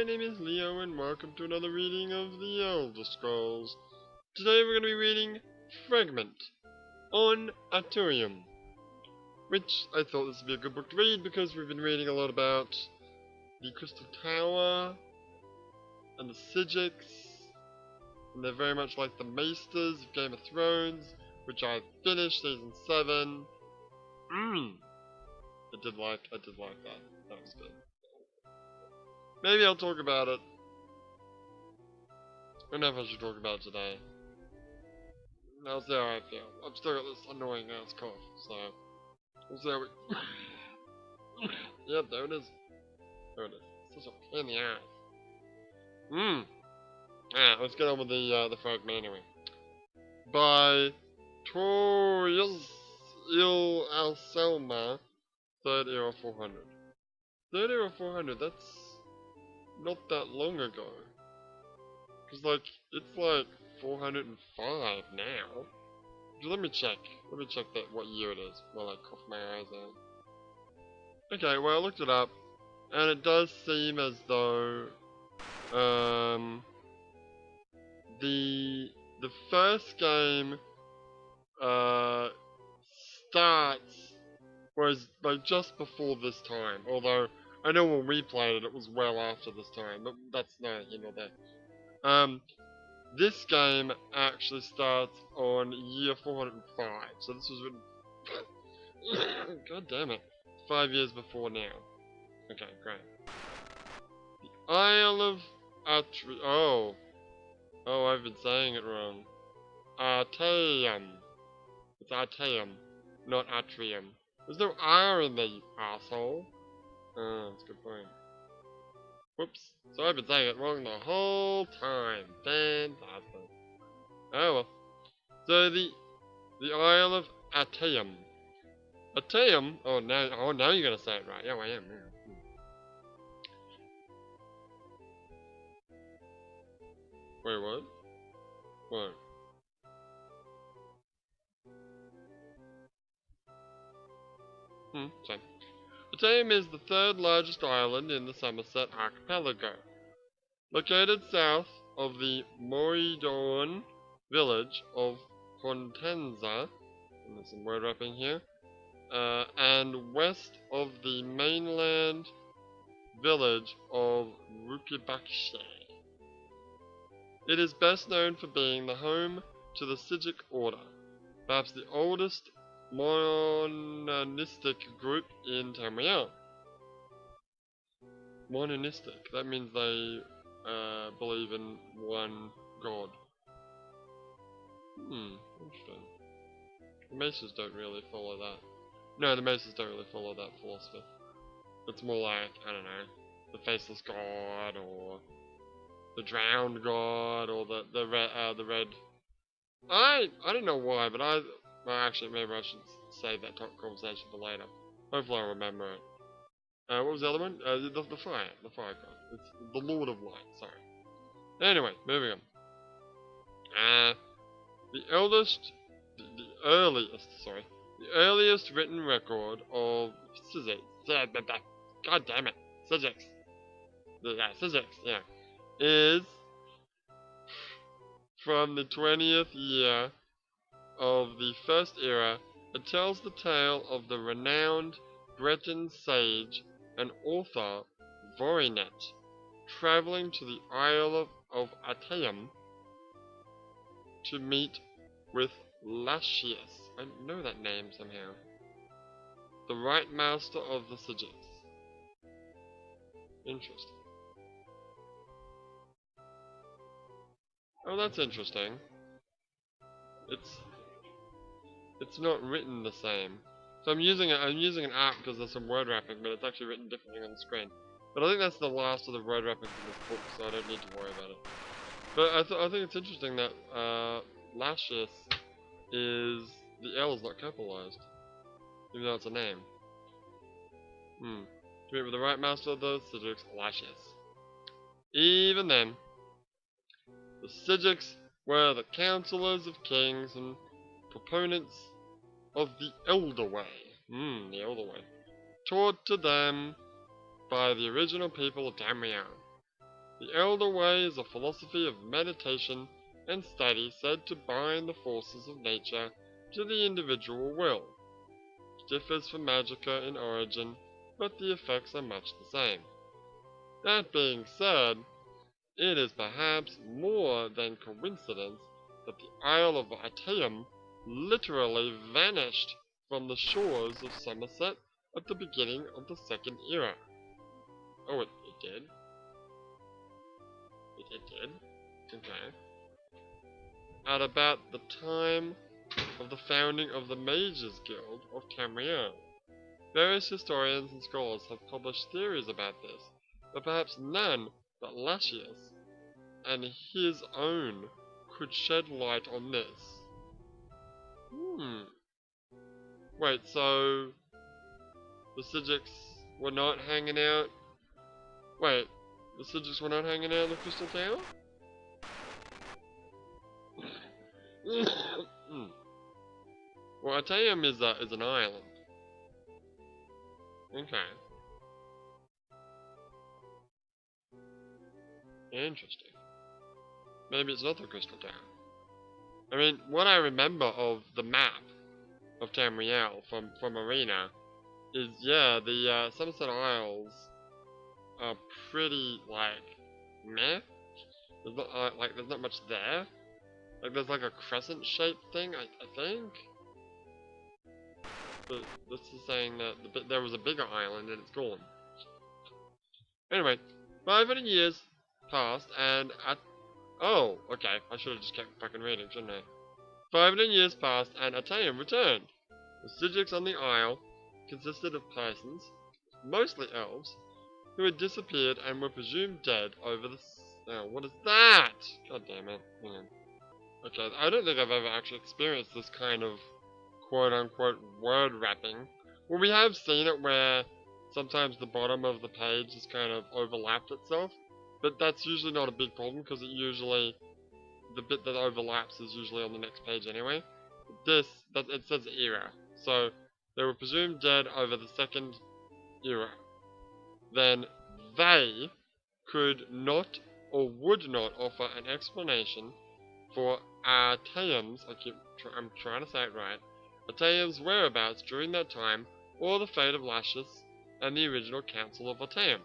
name is Leo and welcome to another reading of the Elder Scrolls. Today we're going to be reading Fragment on Artaeum, which I thought this would be a good book to read because we've been reading a lot about the Crystal Tower and the Psijics, and they're very much like the Maesters of Game of Thrones, which I finished season 7. I did like that. That was good. Maybe I'll talk about it. I don't know if I should talk about it today. I'll see how I feel. I've still got this annoying ass cough, so we'll see how we. Yep, there it is. There it is. Such a pain in the ass. Alright, let's get on with the fragment anyway. By Torius Il Alselma, 3rd era 400. 3rd era 400, that's not that long ago. Cause it's like 405 now. Let me check that what year it is while I cough my eyes out. Okay, well I looked it up, and it does seem as though the first game starts was like just before this time. Although I know when we played it, it was well after this time, but that's neither here nor there. This game actually starts on year 405, so this was written. God damn it, 5 years before now. Okay, great. The Isle of Oh, I've been saying it wrong. Artaeum. It's Artaeum, not Atrium. There's no R in there, you asshole. Oh, that's a good point. Whoops. So I've been saying it wrong the whole time. Fantastic. Oh well. So the Isle of Artaeum. Artaeum? Oh now you're gonna say it right. Yeah, I am. Yeah. Wait, what? What? Sorry. Artaeum is the 3rd largest island in the Somerset archipelago. Located south of the Moidorn village of Hortensa, and there's some word wrapping here, and west of the mainland village of Rukibakshe. It is best known for being the home to the Psijic Order, perhaps the oldest monistic group in Tamriel. Monistic, that means they believe in one god. Interesting. The Maesters don't really follow that. No, the Maesters don't really follow that philosophy. It's more like, I don't know, the Faceless God, or the Drowned God, or the red. I don't know why, but well, actually, maybe I should save that conversation for later. Hopefully I'll remember it. What was the other one? The fire god. It's the Lord of Light, sorry. Anyway, moving on. The earliest written record of Psijics. God damn it, Psijics. Psijics, yeah. Is from the 20th year of the First Era. It tells the tale of the renowned Breton sage and author Vorinet traveling to the Isle of Artaeum to meet with Lascius. I know that name somehow. The Right Master of the Psijics. Interesting. Oh, that's interesting. It's not written the same. So I'm using an app because there's some word wrapping, but it's actually written differently on the screen. But I think that's the last of the word wrapping from this book, so I don't need to worry about it. But I think it's interesting that Lascius is the L is not capitalized, even though it's a name. To meet with the Right Master of the Psijics, Lascius. Even then, the Psijics were the counselors of kings and proponents of the Elder Way. The Elder Way. Taught to them by the original people of Tamriel. The Elder Way is a philosophy of meditation and study said to bind the forces of nature to the individual will. It differs from Magica in origin, but the effects are much the same. That being said, it is perhaps more than coincidence that the Isle of Artaeum literally vanished from the shores of Somerset at the beginning of the Second Era. Oh, it did? It did? Okay. At about the time of the founding of the Mages Guild of Tamriel. Various historians and scholars have published theories about this, but perhaps none but Lascius and his own could shed light on this. Wait, so the Psijics were not hanging out? Wait, the Psijics were not hanging out in the Crystal Tower? Well, Artaeum is an island. Okay. Interesting. Maybe it's not the Crystal Tower. I mean, what I remember of the map of Tamriel from Arena is, yeah, the Somerset Isles are pretty, like, meh. There's not, there's not much there. Like, there's like a crescent-shaped thing, I think. But this is saying that there was a bigger island and it's gone. Anyway, 500 years passed and oh, okay, I should have just kept fucking reading, shouldn't I? 500 years passed and Artaeum returned. The Psijics on the Isle consisted of persons, mostly elves, who had disappeared and were presumed dead over the... Oh, what is that? God damn it. Hang on. Okay, I don't think I've ever actually experienced this kind of quote-unquote word wrapping. Well, we have seen it where sometimes the bottom of the page has kind of overlapped itself, but that's usually not a big problem because the bit that overlaps is usually on the next page anyway. It says era, so they were presumed dead over the Second Era. Then they could not or would not offer an explanation for Artaeum's, I'm trying to say it right, Artaeum's whereabouts during that time, or the fate of Lascius and the original Council of Artaeum.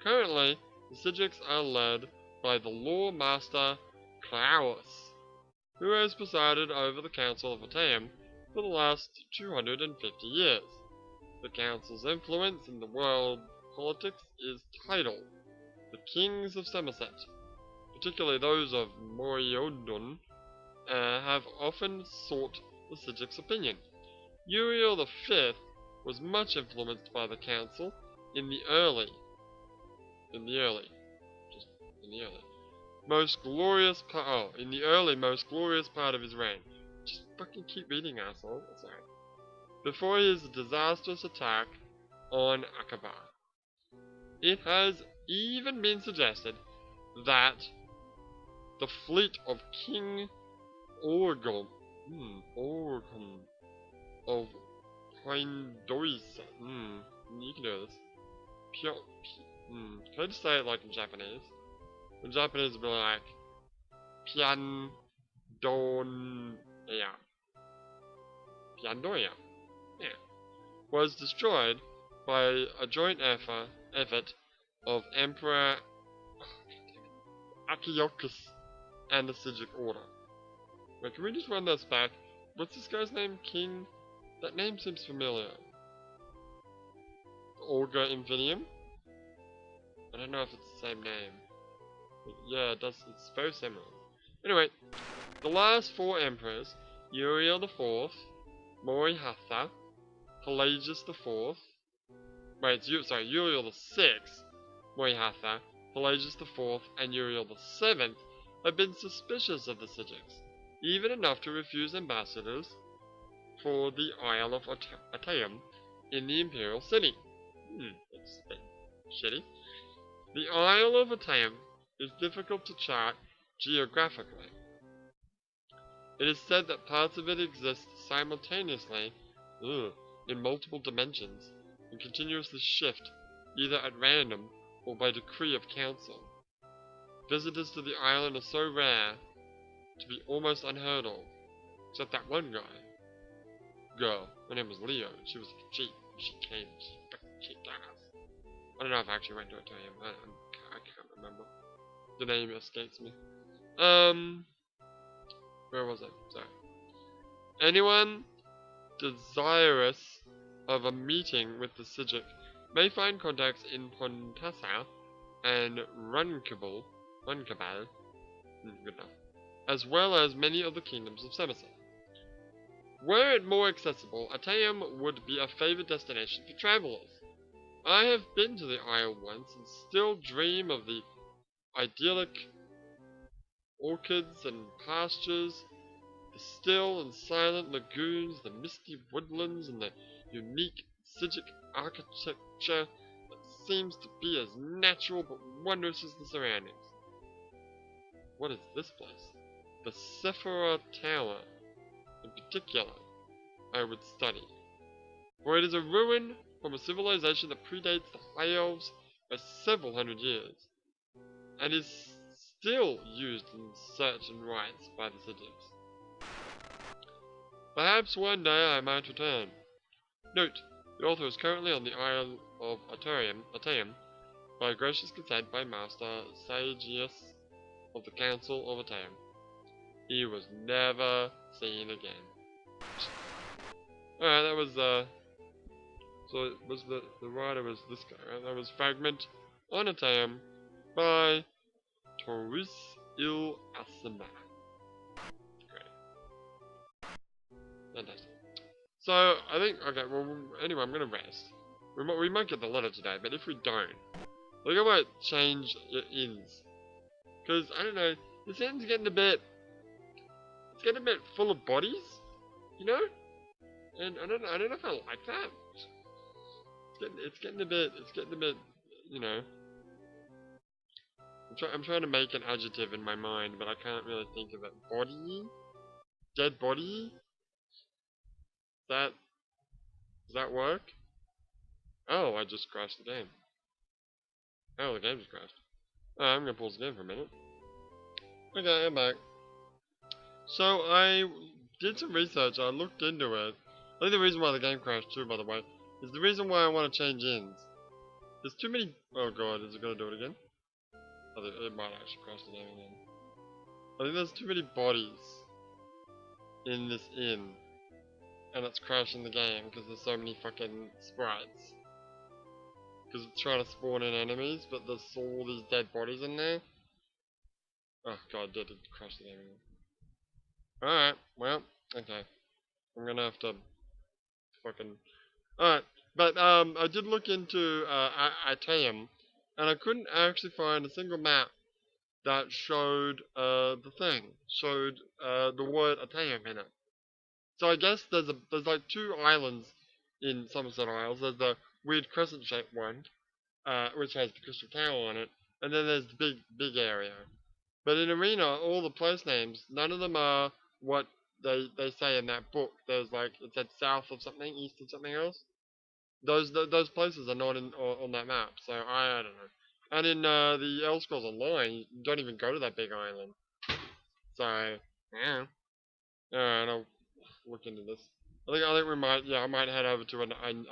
Currently, the Psijics are led by the Law Master Klaus, who has presided over the Council of Artaeum for the last 250 years. The Council's influence in the world politics is tidal. The Kings of Somerset, particularly those of Moriodon, have often sought the Psijics' opinion. Uriel V was much influenced by the council in the most glorious part of his reign. Just fucking keep reading, asshole. Sorry. Before his disastrous attack on Aqaba. It has even been suggested that the fleet of King Orgon of Pindoisa. You can do this. Can I just say it like in Japanese? In Japanese it'll be like Piandoya. Yeah. Was destroyed by a joint effort of Emperor Archaeopus and the Psijic Order. Wait, can we just run this back? What's this guy's name? King? That name seems familiar. Olga Infinium? I don't know if it's the same name. But yeah, it does. It's very similar. Anyway, the last four emperors, Uriel IV, Morihatha, Pelagius IV, Uriel VI, Morihatha, Pelagius IV, and Uriel VII have been suspicious of the Psijics, even enough to refuse ambassadors for the Isle of Artaeum in the Imperial City. That's a bit shitty. The Isle of Artaeum is difficult to chart geographically. It is said that parts of it exist simultaneously in multiple dimensions and continuously shift either at random or by decree of council. Visitors to the island are so rare to be almost unheard of. Except that one girl. Her name was Leo. She was a cheat. She came. She fucking kicked ass. I don't know if I actually went to Artaeum. I can't remember. The name escapes me. Where was I? Sorry. Anyone desirous of a meeting with the Sijic may find contacts in Pontassa and Runkabal, good enough, as well as many of the kingdoms of Samosa. Were it more accessible, Artaeum would be a favored destination for travelers. I have been to the isle once and still dream of the idyllic orchards and pastures, the still and silent lagoons, the misty woodlands, and the unique Sijic architecture that seems to be as natural but wondrous as the surroundings. What is this place? The Sephora Tower, in particular, I would study. For it is a ruin from a civilization that predates the High Elves by several hundred years, and is still used in certain rites by the Sijics. Perhaps one day I might return. Note, the author is currently on the Isle of Artaeum, by gracious consent by Master Sagius of the Council of Artaeum. He was never seen again. Alright, that was, so it was the writer was this guy, right? That was Fragment on Artaeum by Taurus Il Asama. Great. Fantastic. So, I think, okay, well, anyway, I'm gonna rest. We might get the letter today, but if we don't, I think I might change it ends. Because, I don't know, this end's getting a bit, it's getting a bit full of bodies, you know? And I don't know if I like that. It's getting a bit, you know. I'm trying to make an adjective in my mind, but I can't really think of it. Body? Dead body? Does that work? Oh, I just crashed the game. Oh, the game just crashed. I'm gonna pause the game for a minute. Okay, I'm back. So I did some research, I looked into it. I think the reason why the game crashed too, by the way, is the reason why I want to change ends. There's too many... Oh god, is it gonna do it again? I think it might actually crash the game again. I think there's too many bodies in this inn. And it's crashing the game because there's so many fucking sprites. Because it's trying to spawn in enemies, but there's all these dead bodies in there. Oh god, did it crash the game again. Alright, well, okay. I'm gonna have to fucking... Alright, but I did look into Artaeum, and I couldn't actually find a single map that showed showed the word Artaeum in it. So I guess there's like two islands in Somerset Isles. There's the weird crescent-shaped one, which has the Crystal Tower on it, and then there's the big area. But in Arena, all the place names, none of them are what they say in that book. There's like, it said south of something, east of something else. Those places are not on that map, so I don't know. And in the Elder Scrolls Online, you don't even go to that big island. So, yeah. Alright, I'll look into this. I think we might, yeah, I might head over to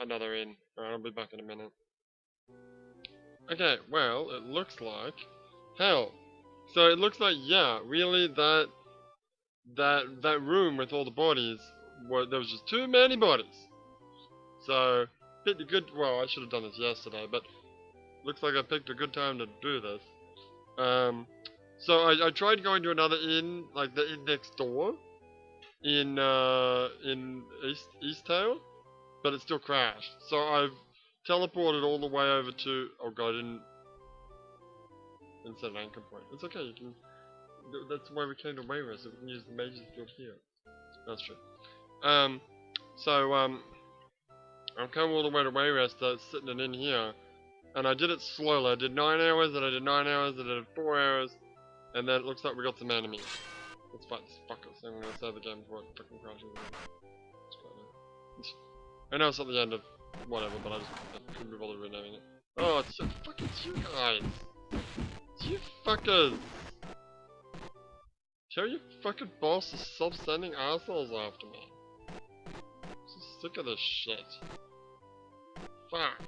another inn. Alright, I'll be back in a minute. Okay, well, it looks like... Hell. So it looks like, yeah, really that room with all the bodies, there was just too many bodies. So, picked a good, well, I should have done this yesterday, but looks like I picked a good time to do this. So I tried going to another inn, like the inn next door, in East Tail, but it still crashed. So I've teleported all the way over to, oh god, I didn't set an anchor point. It's okay, you can, that's why we came to Wayrest, so we can use the Mage's Guild here. That's true. I've come all the way to Wayrest, sitting in here, and I did it slowly. I did 9 hours, then I did 9 hours, then I did 4 hours, and then it looks like we got some enemies. Let's fight this fucker, so I'm gonna save the game before it fucking crashes again. I know it's at the end of whatever, but I couldn't be bothered renaming it. Oh, it's you guys! It's you motherfuckers! Tell your fucking boss to stop sending assholes after me. I'm so sick of this shit. Fuck.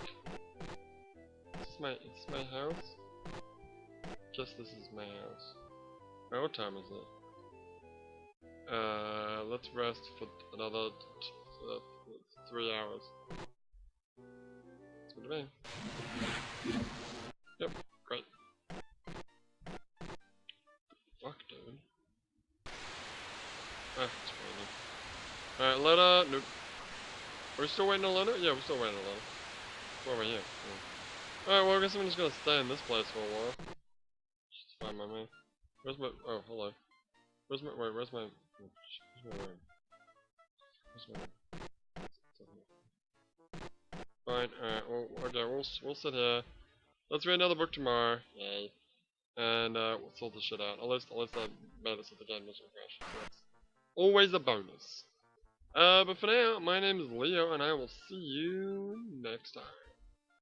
Is this my house? Guess this is my house. What time is it? Let's rest for another 3 hours. That's what I mean. Yep, great. Fuck, dude. Ah, it's fine. Alright, letter. Nope. Are we still waiting on a letter? Yeah, we're still waiting on a letter. It's over here. Yeah. Alright, well, I guess I'm just gonna stay in this place for a while. Just fine by me. Where's my. Oh, hello. Where's my. Wait, where's my. Where's my room? Where's my room? Fine, alright, well, okay, we'll sit here. Let's read another book tomorrow. Yay. And, we'll sort this shit out. At least I made it so the game doesn't crash. So that's always a bonus. But for now, my name is Leo, and I will see you next time.